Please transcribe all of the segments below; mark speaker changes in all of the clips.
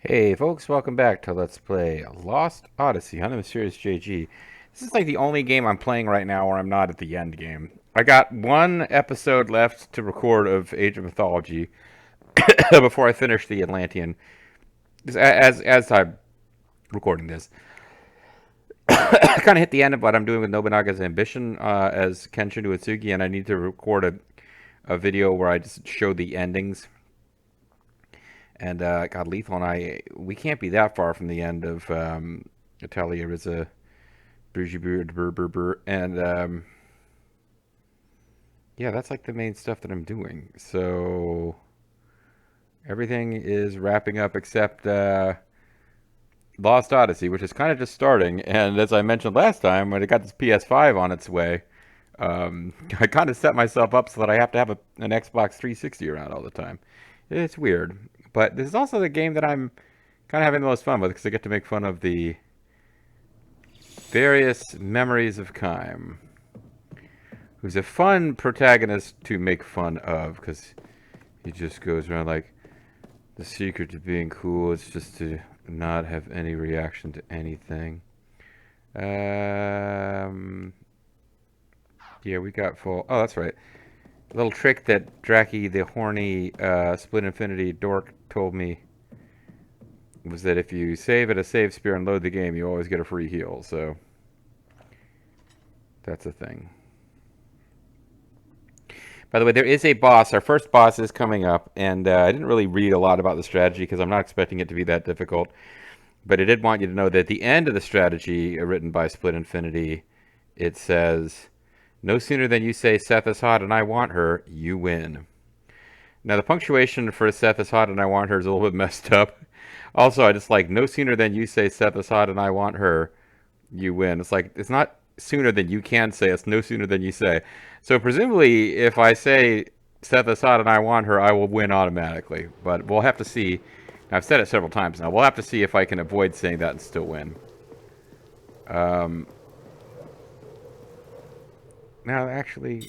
Speaker 1: Hey folks, welcome back to Let's Play Lost Odyssey on the Mysterious JG. This is like the only game I'm playing right now where I'm not at the end game. I got one episode left to record of Age of Mythology before I finish the Atlantean. As I'm recording this, I kind of hit the end of what I'm doing with Nobunaga's Ambition as Kenshin Uetsugi, and I need to record a video where I just show the endings. And God, Lethal and we can't be that far from the end of Italia Riza, and yeah, that's like the main stuff that I'm doing. So everything is wrapping up except Lost Odyssey, which is kind of just starting. And as I mentioned last time, when it got this PS5 on its way, I kind of set myself up so that I have to have an Xbox 360 around all the time. It's weird. But this is also the game that I'm kind of having the most fun with because I get to make fun of the various memories of Kime, who's a fun protagonist to make fun of because he just goes around like, the secret to being cool is just to not have any reaction to anything. Yeah, we got full. Oh, that's right. A little trick that Draki, the horny Split Infinity dork, told me was that if you save at a save spear and load the game, you always get a free heal. So that's a thing. By the way, there is a boss. Our first boss is coming up, and I didn't really read a lot about the strategy because I'm not expecting it to be that difficult. But I did want you to know that at the end of the strategy written by Split Infinity, it says, "No sooner than you say Seth is hot and I want her, you win." Now the punctuation for Seth is hot and I want her is a little bit messed up. Also, I just like, no sooner than you say Seth is hot and I want her, you win. It's like, it's not sooner than you can say, it's no sooner than you say. So presumably, if I say Seth is hot and I want her, I will win automatically. But we'll have to see. I've said it several times now. We'll have to see if I can avoid saying that and still win. Now, actually,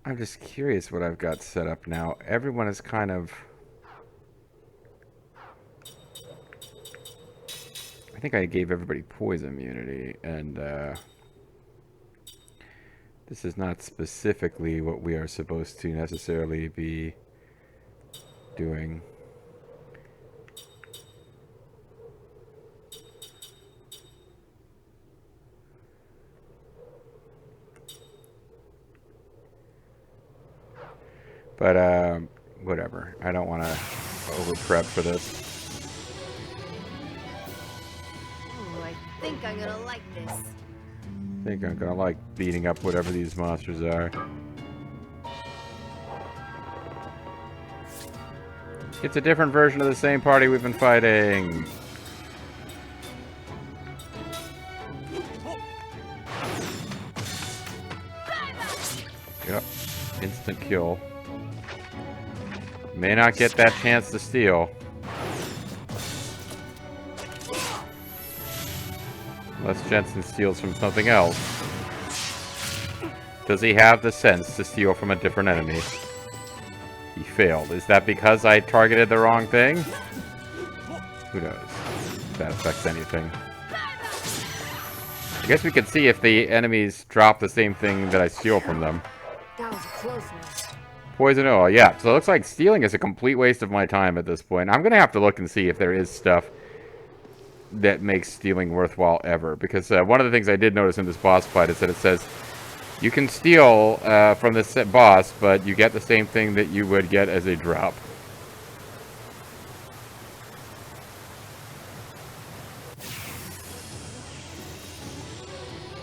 Speaker 1: I'm just curious what I've got set up now. Everyone is kind of... I think I gave everybody poison immunity, and this is not specifically what we are supposed to necessarily be doing. But whatever. I don't want to over-prep for this.
Speaker 2: Oh, I think I'm gonna like this.
Speaker 1: I think I'm gonna like beating up whatever these monsters are. It's a different version of the same party we've been fighting. Yep. Instant kill. May not get that chance to steal. Unless Jensen steals from something else. Does he have the sense to steal from a different enemy? He failed. Is that because I targeted the wrong thing? Who knows if that affects anything. I guess we could see if the enemies drop the same thing that I steal from them.
Speaker 2: That was a close one.
Speaker 1: Poison oil, yeah. So it looks like stealing is a complete waste of my time at this point. I'm going to have to look and see if there is stuff that makes stealing worthwhile ever. Because one of the things I did notice in this boss fight is that it says you can steal from this boss, but you get the same thing that you would get as a drop.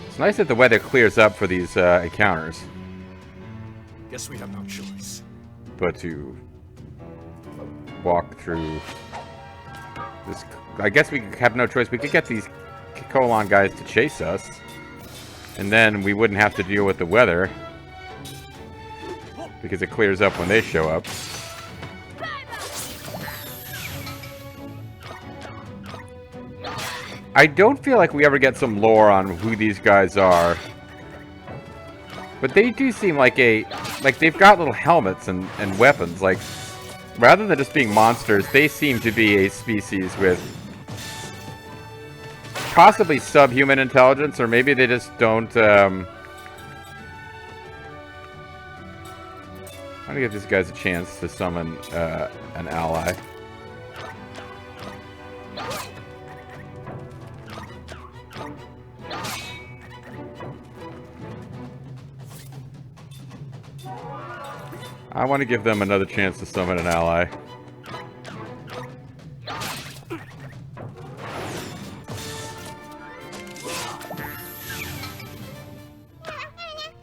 Speaker 1: It's nice that the weather clears up for these encounters.
Speaker 3: Guess we have no choice.
Speaker 1: But to walk through this... I guess we have no choice. We could get these Colon guys to chase us. And then we wouldn't have to deal with the weather. Because it clears up when they show up. I don't feel like we ever get some lore on who these guys are. But they do seem like they've got little helmets and weapons. Like, Rather than just being monsters, they seem to be a species with possibly subhuman intelligence, or maybe they just don't, I'm gonna give these guys a chance to summon an ally. I want to give them another chance to summon an ally.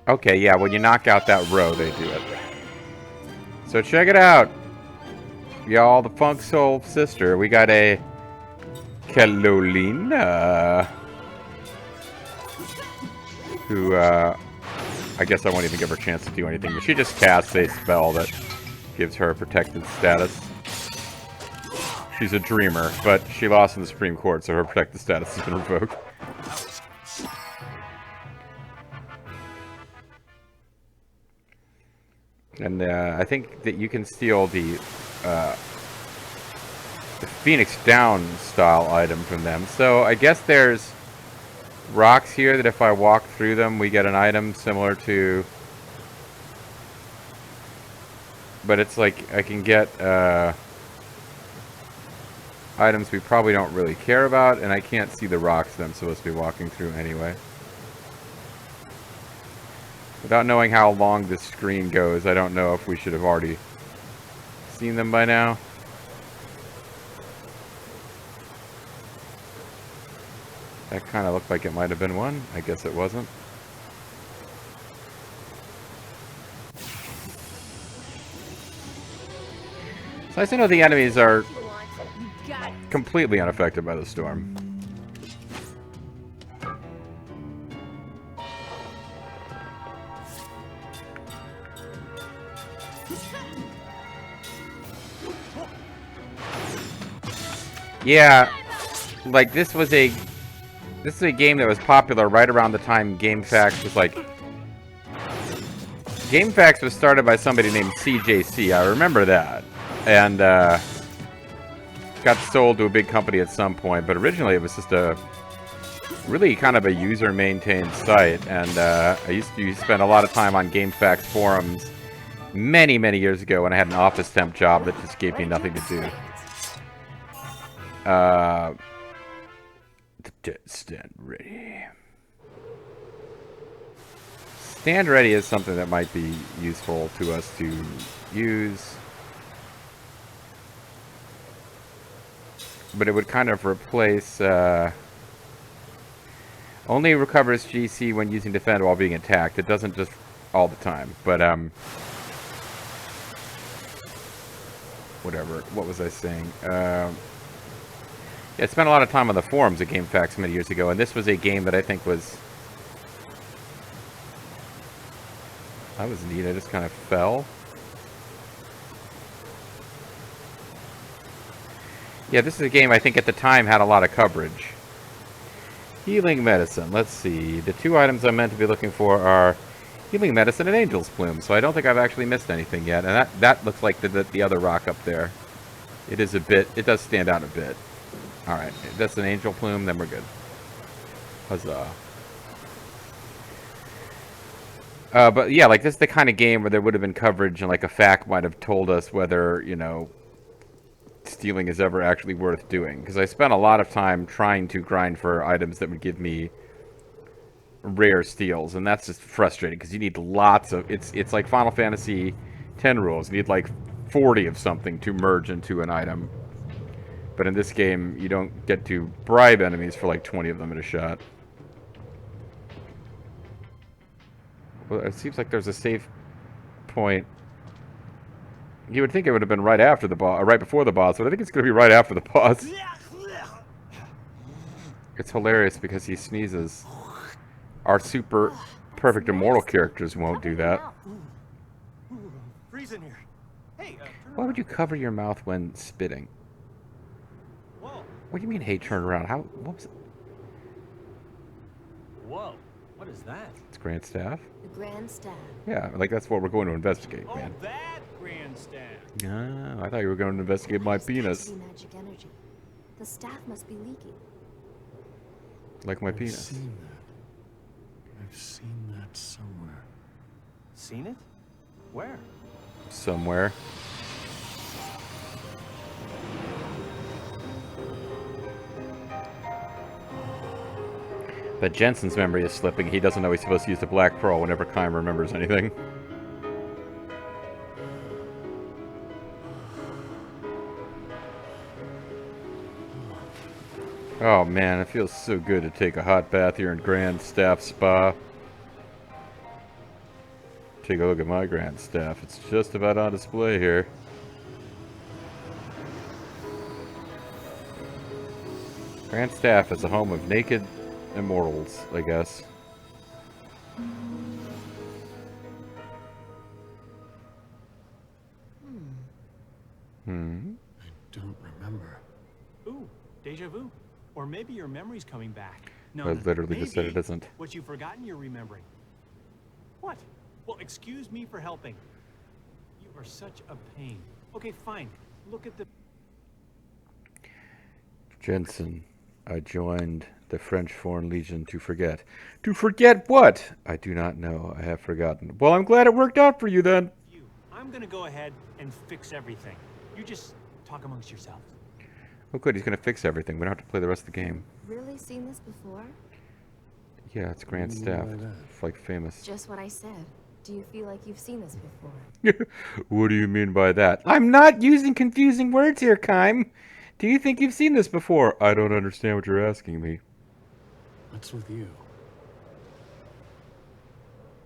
Speaker 1: Okay, yeah, when you knock out that row, they do it. So check it out. Y'all, the Funk Soul sister. We got a Carolina. Who, I guess I won't even give her a chance to do anything, but she just casts a spell that gives her protected status. She's a dreamer, but she lost in the Supreme Court, so her protected status has been revoked. And I think that you can steal the Phoenix Down style item from them. So I guess there's rocks here that if I walk through them, we get an item similar to... But it's like I can get items we probably don't really care about, and I can't see the rocks that I'm supposed to be walking through anyway. Without knowing how long this screen goes, I don't know if we should have already seen them by now. That kind of looked like it might have been one. I guess it wasn't. So nice to know the enemies are completely unaffected by the storm. Yeah, like this is a game that was popular right around the time GameFAQs was like... GameFAQs was started by somebody named CJC, I remember that. And got sold to a big company at some point, but originally it was just a really kind of a user-maintained site, and I used to spend a lot of time on GameFAQs forums many, many years ago when I had an office temp job that just gave me nothing to do. Stand ready. Stand ready is something that might be useful to us to use. But it would kind of replace, only recovers GC when using defend while being attacked. It doesn't just all the time, but, whatever. What was I saying? Yeah, I spent a lot of time on the forums at GameFAQs many years ago, and this was a game that I think was... That was neat. I just kind of fell. Yeah, this is a game I think at the time had a lot of coverage. Healing Medicine. Let's see. The two items I'm meant to be looking for are Healing Medicine and Angel's Plume, so I don't think I've actually missed anything yet. And that looks like the other rock up there. It is a bit... It does stand out a bit. Alright, if that's an Angel Plume, then we're good. Huzzah. But yeah, like this is the kind of game where there would have been coverage and like a FAQ might have told us whether, you know, stealing is ever actually worth doing. Because I spent a lot of time trying to grind for items that would give me rare steals, and that's just frustrating because you need lots of... It's like Final Fantasy X rules. You need like 40 of something to merge into an item. But in this game, you don't get to bribe enemies for like 20 of them at a shot. Well, it seems like there's a save point. You would think it would have been right after the boss, or right before the boss, but I think it's going to be right after the boss. It's hilarious because he sneezes. Our super perfect immortal characters won't do that.
Speaker 3: Freeze in here. Hey,
Speaker 1: Why would you cover your mouth when spitting? What do you mean, hey, turn around? How? What was it?
Speaker 4: Whoa, what is that?
Speaker 1: It's Grand Staff.
Speaker 2: The Grand Staff.
Speaker 1: Yeah, like that's what we're going to investigate, man.
Speaker 4: Oh, that grandstand.
Speaker 1: Ah, I thought you were going to investigate my
Speaker 2: There's got
Speaker 1: penis.
Speaker 2: to be magic energy. The staff must be leaking.
Speaker 1: Like my
Speaker 3: I've
Speaker 1: penis.
Speaker 3: seen that. I've seen that somewhere.
Speaker 4: Seen it? Where?
Speaker 1: Somewhere. But Jensen's memory is slipping. He doesn't know he's supposed to use the Black Pearl whenever Kime remembers anything. Oh man, it feels so good to take a hot bath here in Grand Staff Spa. Take a look at my Grand Staff. It's just about on display here. Grand Staff is the home of naked immortals, I guess. Hmm.
Speaker 3: I don't remember.
Speaker 4: Ooh, deja vu. Or maybe your memory's coming back. No,
Speaker 1: I
Speaker 4: no,
Speaker 1: literally just said it
Speaker 4: maybe
Speaker 1: isn't.
Speaker 4: what you've forgotten you're remembering. What? Well, excuse me for helping. You are such a pain. Okay, fine. Look at the...
Speaker 1: Jensen, I joined the French Foreign Legion to forget. To forget what? I do not know. I have forgotten. Well, I'm glad it worked out for you then.
Speaker 4: You. I'm gonna go ahead and fix everything. You just talk amongst yourselves.
Speaker 1: Oh good, he's gonna fix everything. We don't have to play the rest of the game.
Speaker 2: Really seen this before?
Speaker 1: Yeah, it's Grand
Speaker 3: What do you mean
Speaker 1: Staff.
Speaker 3: by that?
Speaker 1: It's like famous.
Speaker 2: Just what I said. Do you feel like you've seen this before?
Speaker 1: What do you mean by that? I'm not using confusing words here, Kime. Do you think you've seen this before? I don't understand what you're asking me.
Speaker 3: What's with you?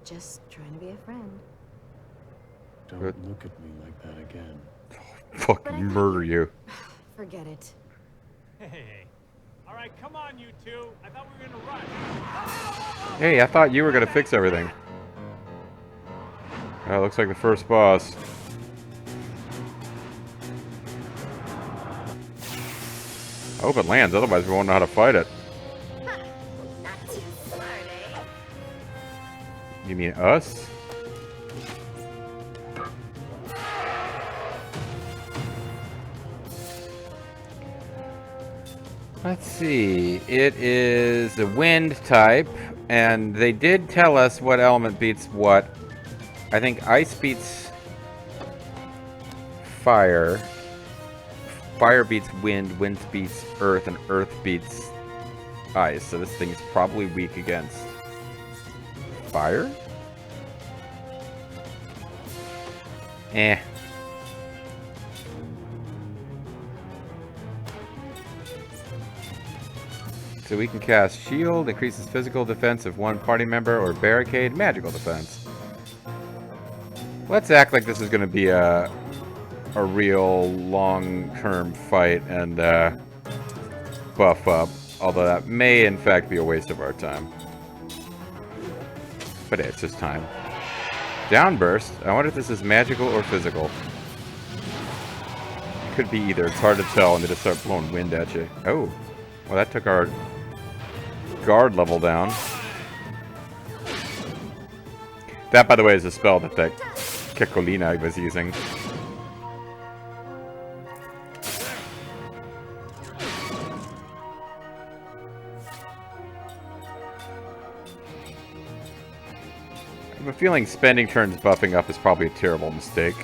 Speaker 2: Just trying to be a friend.
Speaker 3: Don't
Speaker 1: Good.
Speaker 3: look at me like that again.
Speaker 1: Fucking murder you.
Speaker 2: Forget it.
Speaker 4: Hey. All right, come on, you two. I thought we were gonna rush.
Speaker 1: Hey, I thought you were gonna fix everything. Oh, looks like the first boss. I hope it lands, otherwise we won't know how to fight it.
Speaker 2: Not too smart, eh?
Speaker 1: You mean us? Let's see. It is a wind type, and they did tell us what element beats what. I think ice beats fire. Fire beats wind, wind beats earth, and earth beats ice. So this thing's probably weak against fire? Eh. So we can cast Shield, increases physical defense of one party member, or Barricade, magical defense. Let's act like this is going to be a real long-term fight and buff up. Although that may in fact be a waste of our time. But hey, it's just time. Downburst. I wonder if this is magical or physical. Could be either. It's hard to tell and they just start blowing wind at you. Oh. Well, that took our guard level down. That, by the way, is a spell that Kekolina was using. I have a feeling spending turns buffing up is probably a terrible mistake.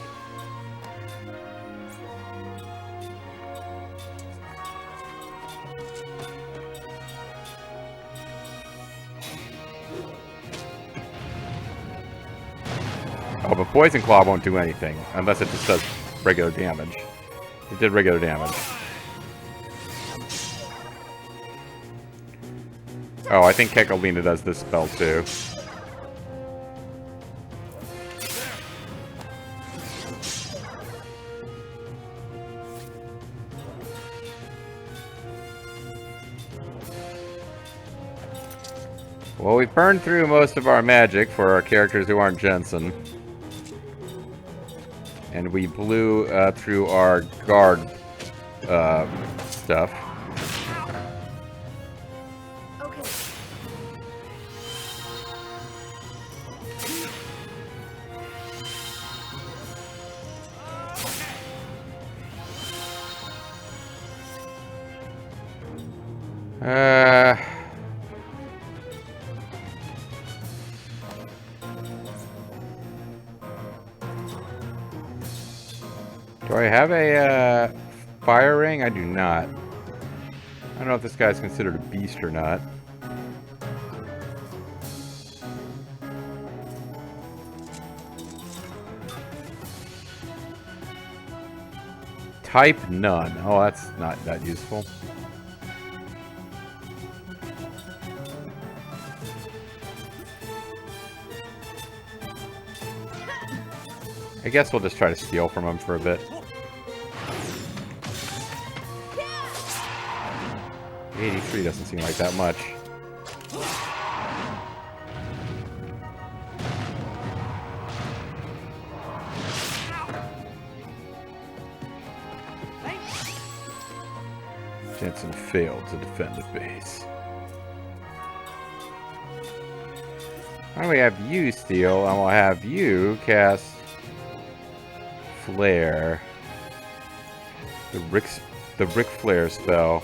Speaker 1: Oh, but Poison Claw won't do anything, unless it just does regular damage. It did regular damage. Oh, I think Kekolina does this spell too. Well, we've burned through most of our magic for our characters who aren't Jensen. And we blew through our guard stuff.
Speaker 2: Okay.
Speaker 1: Uh... Do I have a fire ring? I do not. I don't know if this guy's considered a beast or not. Type none. Oh, that's not that useful. I guess we'll just try to steal from him for a bit. 83 doesn't seem like that much. Jensen failed to defend the base. Why don't we have you steal, and we'll have you cast Flare. The Ric Flair spell.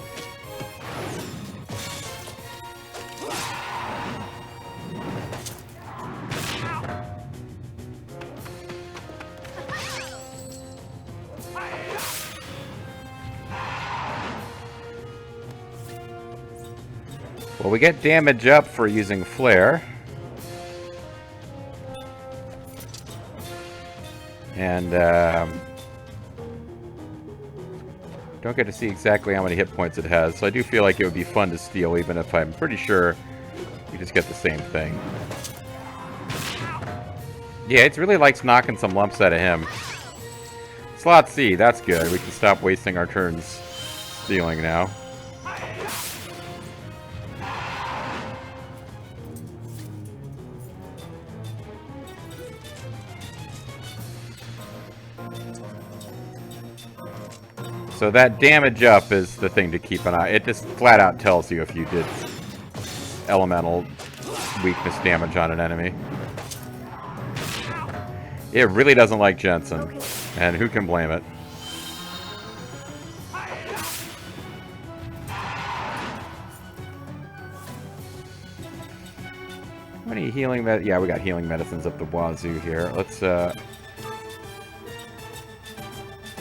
Speaker 1: Well, we get damage up for using Flare. And, don't get to see exactly how many hit points it has, so I do feel like it would be fun to steal, even if I'm pretty sure you just get the same thing. Yeah, it really likes knocking some lumps out of him. Slot C, that's good. We can stop wasting our turns stealing now. So that damage up is the thing to keep an eye. It just flat out tells you if you did elemental weakness damage on an enemy. It really doesn't like Jensen, and who can blame it? How many healing yeah, we got healing medicines up the wazoo here.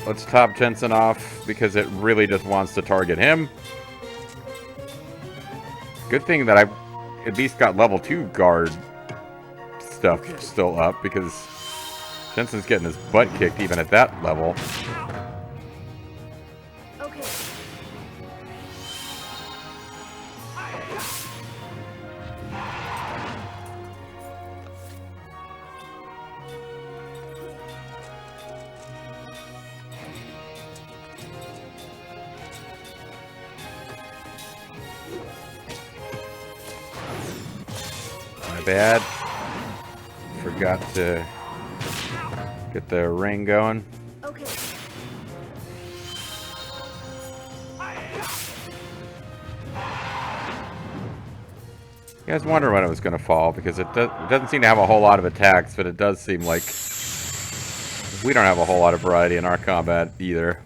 Speaker 1: Let's top Jensen off, because it really just wants to target him. Good thing that I at least got level 2 guard stuff still up, because Jensen's getting his butt kicked even at that level.
Speaker 2: Okay.
Speaker 1: My bad. Forgot to get the ring going.
Speaker 2: Okay.
Speaker 1: You guys wonder when it was going to fall, because it doesn't seem to have a whole lot of attacks, but it does seem like we don't have a whole lot of variety in our combat either.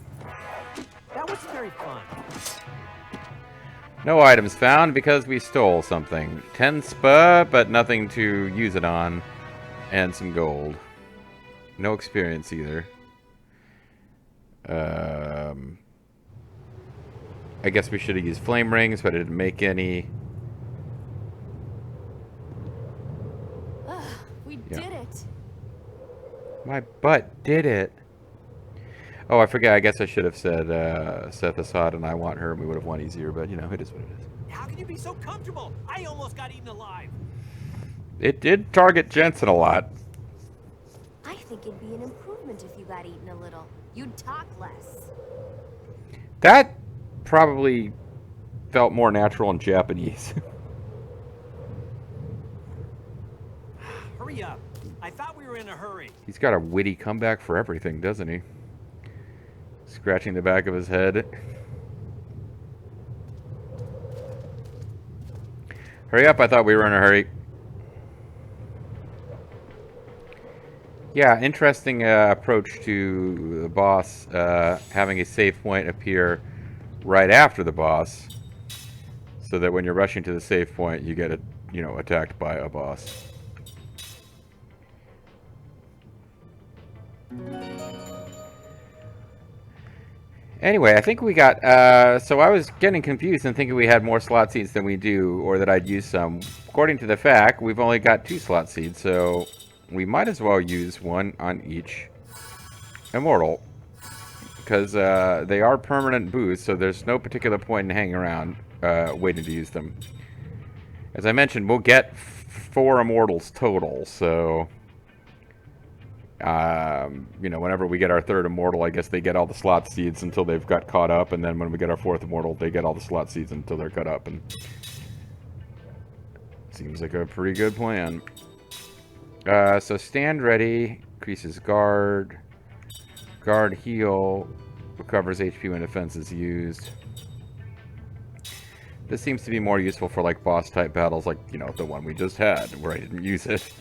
Speaker 4: That was very fun.
Speaker 1: No items found because we stole something. 10 spa, but nothing to use it on. And some gold. No experience either. I guess we should have used flame rings, but I didn't make any.
Speaker 2: We
Speaker 1: Yeah.
Speaker 2: did it.
Speaker 1: My butt did it. Oh, I forget. I guess I should have said Seth Assad and I want her, and we would have won easier, but you know, it is what it is.
Speaker 4: How can you be so comfortable? I almost got eaten alive.
Speaker 1: It did target Jensen a lot.
Speaker 2: I think it'd be an improvement if you got eaten a little. You'd talk less.
Speaker 1: That probably felt more natural in Japanese.
Speaker 4: Hurry up. I thought we were in a hurry.
Speaker 1: He's got a witty comeback for everything, doesn't he? Scratching the back of his head. Hurry up, I thought we were in a hurry. Yeah, interesting approach to the boss, having a save point appear right after the boss. so that when you're rushing to the save point, you get, attacked by a boss. Anyway, I think we got, so I was getting confused and thinking we had more slot seeds than we do, or that I'd use some. According to the fact, we've only got 2 slot seeds, so we might as well use one on each immortal. Because they are permanent boosts, so there's no particular point in hanging around waiting to use them. As I mentioned, we'll get 4 immortals total, so... whenever we get our 3rd immortal, I guess they get all the slot seeds until they've got caught up, and then when we get our 4th immortal, they get all the slot seeds until they're caught up, and seems like a pretty good plan. So stand ready, increases guard, guard heal, recovers HP when defense is used. This seems to be more useful for like boss type battles, like the one we just had where I didn't use it.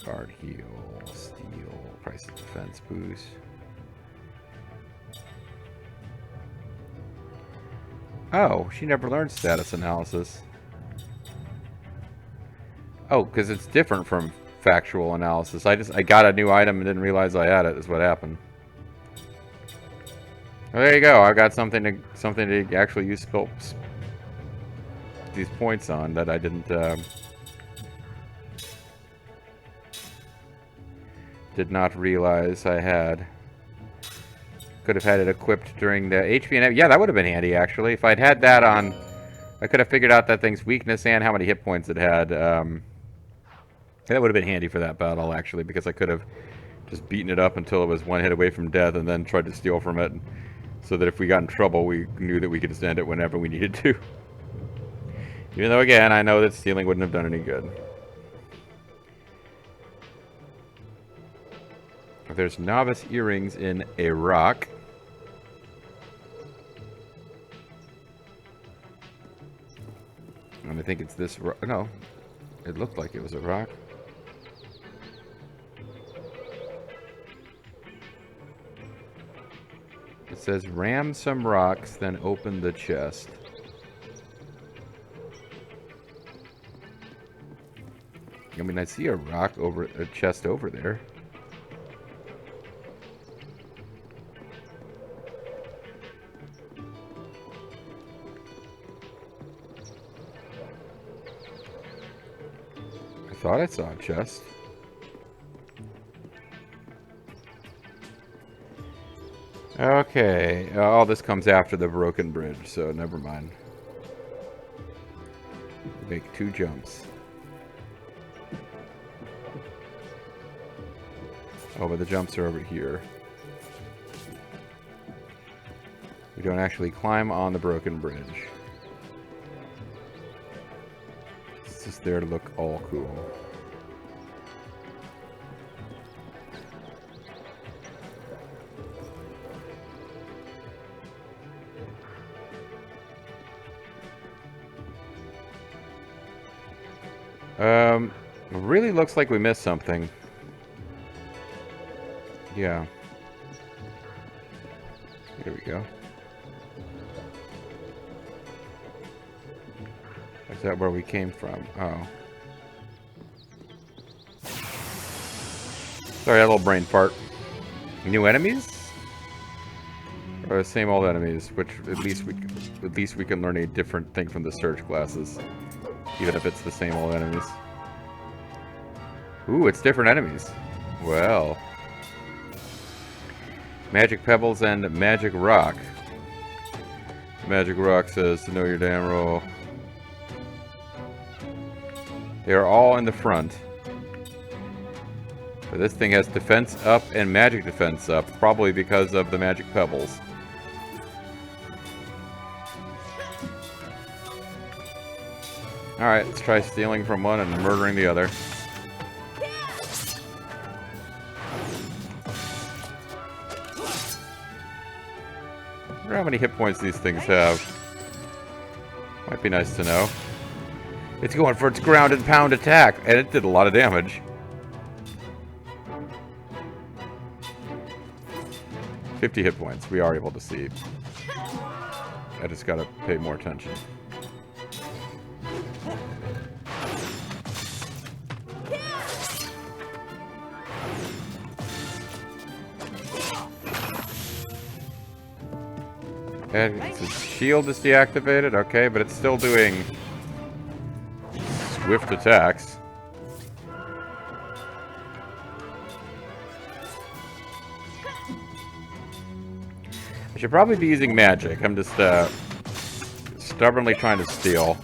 Speaker 1: Guard heal, steal, price of defense boost. Oh, she never learned status analysis. Oh, because it's different from factual analysis. I got a new item and didn't realize I had it, is what happened. Well, there you go. I got something to actually use these points on that I didn't did not realize I had. Could have had it equipped during the HP and... Yeah, that would have been handy, actually. If I'd had that on... I could have figured out that thing's weakness and how many hit points it had. That would have been handy for that battle, actually, because I could have just beaten it up until it was 1 hit away from death and then tried to steal from it. So that if we got in trouble, we knew that we could just end it whenever we needed to. Even though, again, I know that stealing wouldn't have done any good. There's novice earrings in a rock. And I think it's this rock. No, it looked like it was a rock. It says ram some rocks, then open the chest. I mean, I see a rock over a chest over there. I thought I saw a chest. Okay. Oh, this comes after the broken bridge, so never mind. Make 2 jumps. Oh, but the jumps are over here. We don't actually climb on the broken bridge. It's just there to look all cool. Really looks like we missed something. Yeah. Here we go. Is that where we came from? Oh. Sorry, a little brain fart. New enemies? Or the same old enemies, which at least we can learn a different thing from the search classes. Even if it's the same old enemies. Ooh, it's different enemies. Well. Magic Pebbles and Magic Rock. Magic Rock says to know your damn role. They are all in the front. But this thing has defense up and magic defense up, probably because of the Magic Pebbles. Alright, let's try stealing from one and murdering the other. I wonder how many hit points these things have. Might be nice to know. It's going for its ground and pound attack, and it did a lot of damage. 50 hit points. We are able to see. I just gotta pay more attention. And its shield is deactivated, okay, but it's still doing swift attacks. I should probably be using magic. I'm just stubbornly trying to steal,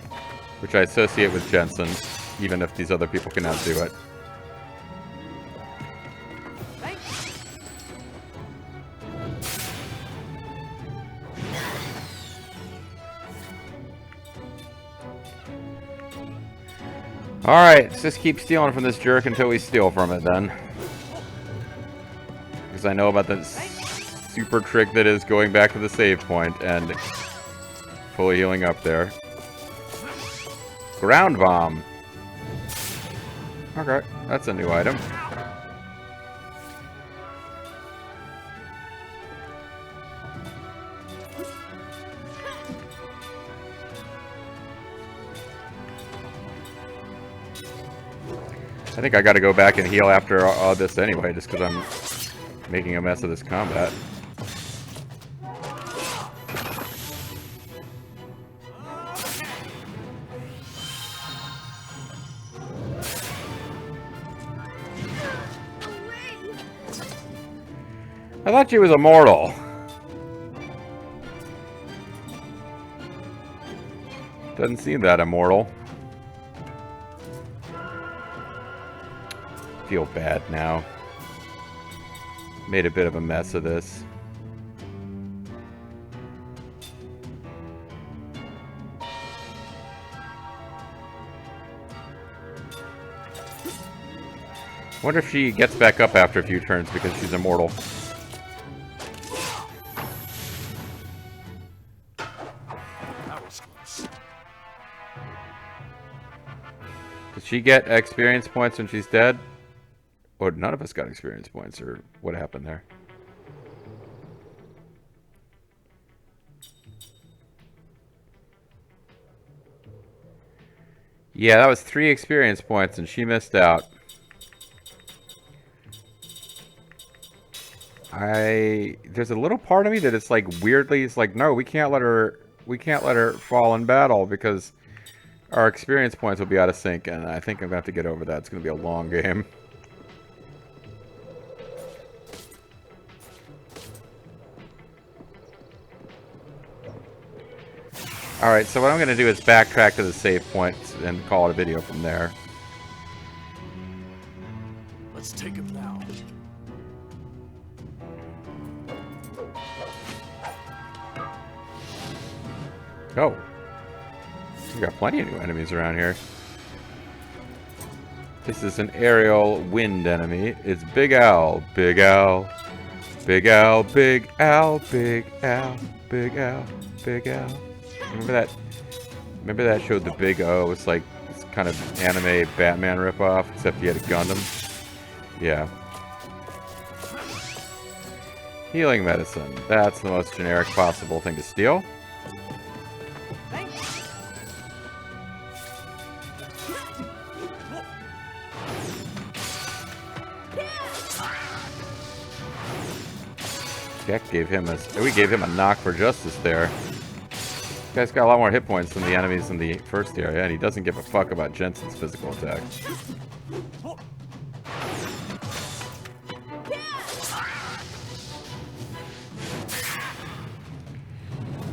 Speaker 1: which I associate with Jensen, even if these other people cannot do it. Alright, let's just keep stealing from this jerk until we steal from it then. Because I know about the super trick that is going back to the save point and fully healing up there. Ground bomb. Okay, that's a new item. I think I gotta go back and heal after all this anyway, just because I'm making a mess of this combat. I thought she was immortal. Doesn't seem that immortal. Feel bad now. Made a bit of a mess of this. Wonder if she gets back up after a few turns because she's immortal. Does she get experience points when she's dead? Or none of us got experience points, or what happened there? Yeah, that was 3 experience points, and she missed out. There's a little part of me that it's like weirdly, it's like, no, we can't let her fall in battle because our experience points will be out of sync, and I think I'm gonna have to get over that. It's gonna be a long game. Alright, so what I'm going to do is backtrack to the save point and call it a video from there.
Speaker 3: Let's take him now.
Speaker 1: Oh. We got plenty of new enemies around here. This is an aerial wind enemy. It's Big Owl. Big Owl. Big Owl. Big Owl. Big Owl. Big Owl. Big Owl. Remember that? Remember that showed the Big O? It's like this kind of anime Batman ripoff, except he had a Gundam. Yeah. Healing medicine. That's the most generic possible thing to steal. Gek gave him we gave him a knock for justice there. This guy's got a lot more hit points than the enemies in the first area, and he doesn't give a fuck about Jensen's physical attack.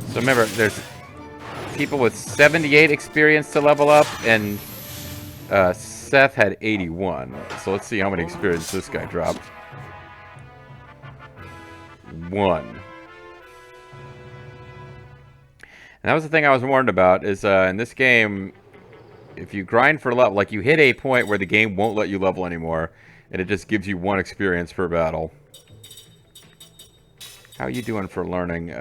Speaker 1: So remember, there's people with 78 experience to level up, and Seth had 81. So let's see how many experience this guy dropped. 1. And that was the thing I was warned about, is in this game, if you grind for level, like you hit a point where the game won't let you level anymore, and it just gives you 1 experience per battle. How are you doing for learning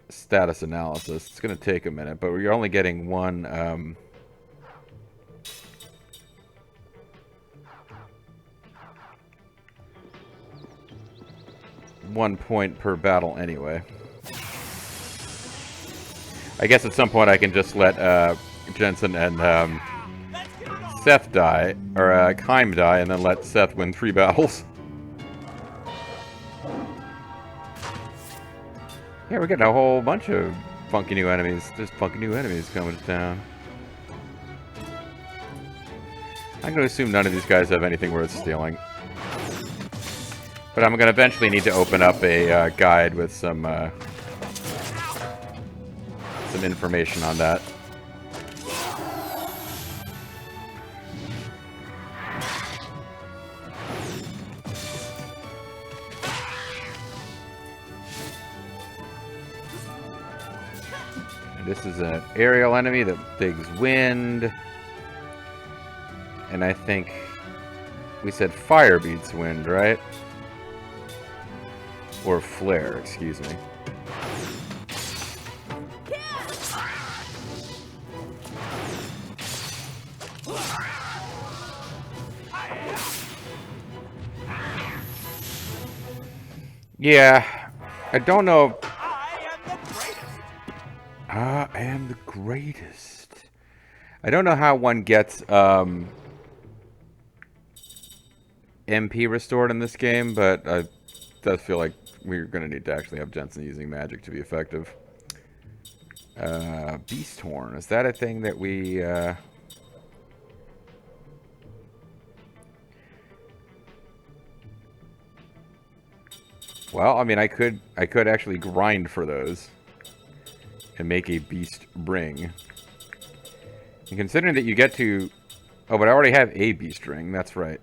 Speaker 1: status analysis? It's going to take a minute, but you're only getting 1 1 point per battle anyway. I guess at some point I can just let Jensen and Seth die, or Kime die, and then let Seth win 3 battles. Yeah, we're getting a whole bunch of funky new enemies. There's funky new enemies coming to town. I'm going to assume none of these guys have anything worth stealing. But I'm going to eventually need to open up a guide with some information on that. And this is an aerial enemy that digs wind. And I think we said fire beats wind, right? Or flare, excuse me. Yeah, I don't know. I am the greatest. I don't know how one gets MP restored in this game, but it does feel like we're going to need to actually have Jensen using magic to be effective. Beast Horn, is that a thing that we... Well, I mean, I could actually grind for those and make a beast ring. And considering that you get to... Oh, but I already have a beast ring, that's right.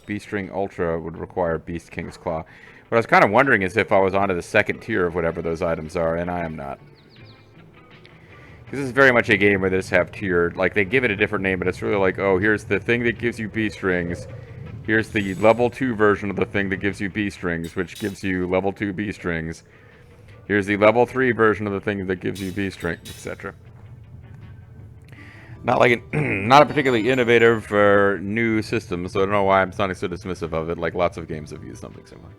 Speaker 1: Beast ring Ultra would require Beast King's Claw. What I was kind of wondering is if I was onto the second tier of whatever those items are, and I am not. Because this is very much a game where they just have tiered, like they give it a different name, but it's really like, oh, here's the thing that gives you beast rings. Here's the level 2 version of the thing that gives you beast rings, which gives you level 2 beast rings. Here's the level 3 version of the thing that gives you beast rings, etc. Not like not a particularly innovative or new system, so I don't know why I'm sounding so dismissive of it. Like lots of games have used something similar.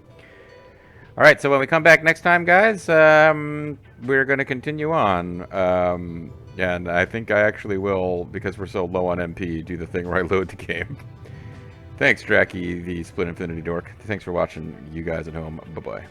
Speaker 1: All right, so when we come back next time, guys, we're going to continue on. And I think I actually will, because we're so low on MP, do the thing where I load the game. Thanks, Dracky, the Split Infinity Dork. Thanks for watching, you guys at home. Bye-bye.